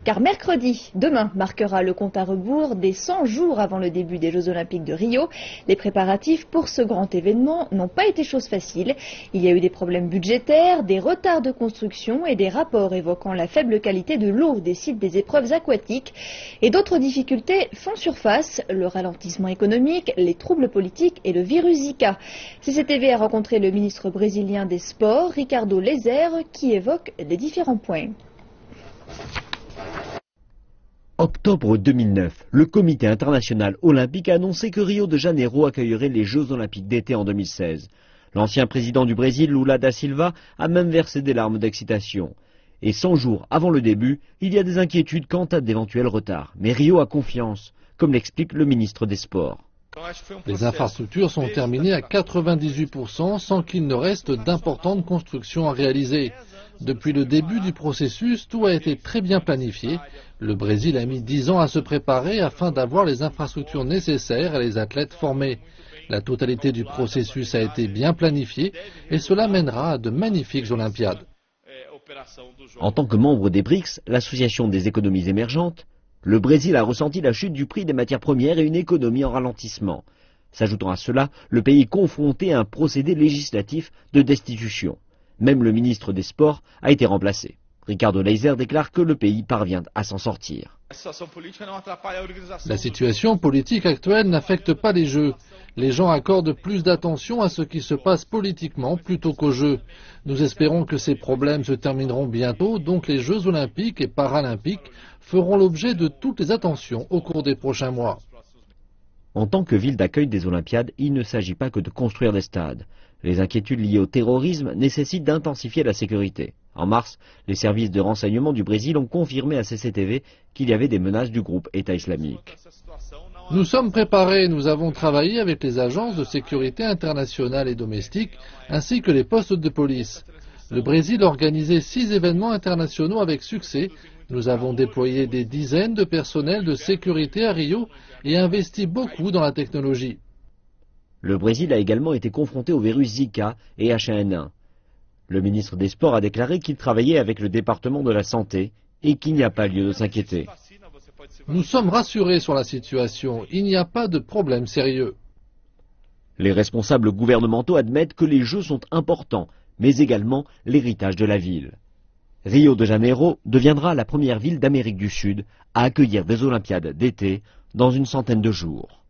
Car mercredi, demain, marquera le compte à rebours des 100 jours avant le début des Jeux Olympiques de Rio. Les préparatifs pour ce grand événement n'ont pas été chose facile. Il y a eu des problèmes budgétaires, des retards de construction et des rapports évoquant la faible qualité de l'eau des sites des épreuves aquatiques. Et d'autres difficultés font surface, le ralentissement économique, les troubles politiques et le virus Zika. CCTV a rencontré le ministre brésilien des Sports, Ricardo Leyser, qui évoque les différents points. Octobre 2009, le Comité international olympique a annoncé que Rio de Janeiro accueillerait les Jeux olympiques d'été en 2016. L'ancien président du Brésil, Lula da Silva, a même versé des larmes d'excitation. Et 100 jours avant le début, il y a des inquiétudes quant à d'éventuels retards. Mais Rio a confiance, comme l'explique le ministre des Sports. Les infrastructures sont terminées à 98% sans qu'il ne reste d'importantes constructions à réaliser. Depuis le début du processus, tout a été très bien planifié. Le Brésil a mis 10 ans à se préparer afin d'avoir les infrastructures nécessaires et les athlètes formés. La totalité du processus a été bien planifiée et cela mènera à de magnifiques Olympiades. En tant que membre des BRICS, l'association des économies émergentes, le Brésil a ressenti la chute du prix des matières premières et une économie en ralentissement. S'ajoutant à cela, le pays est confronté à un procédé législatif de destitution. Même le ministre des Sports a été remplacé. Ricardo Leyser déclare que le pays parvient à s'en sortir. La situation politique actuelle n'affecte pas les Jeux. Les gens accordent plus d'attention à ce qui se passe politiquement plutôt qu'aux Jeux. Nous espérons que ces problèmes se termineront bientôt, donc les Jeux olympiques et paralympiques feront l'objet de toutes les attentions au cours des prochains mois. En tant que ville d'accueil des Olympiades, il ne s'agit pas que de construire des stades. Les inquiétudes liées au terrorisme nécessitent d'intensifier la sécurité. En mars, les services de renseignement du Brésil ont confirmé à CCTV qu'il y avait des menaces du groupe État islamique. Nous sommes préparés, nous avons travaillé avec les agences de sécurité internationales et domestiques, ainsi que les postes de police. Le Brésil a organisé 6 événements internationaux avec succès. Nous avons déployé des dizaines de personnels de sécurité à Rio et investi beaucoup dans la technologie. Le Brésil a également été confronté au virus Zika et H1N1. Le ministre des Sports a déclaré qu'il travaillait avec le département de la santé et qu'il n'y a pas lieu de s'inquiéter. Nous sommes rassurés sur la situation. Il n'y a pas de problème sérieux. Les responsables gouvernementaux admettent que les Jeux sont importants, mais également l'héritage de la ville. Rio de Janeiro deviendra la première ville d'Amérique du Sud à accueillir des Olympiades d'été dans une centaine de jours.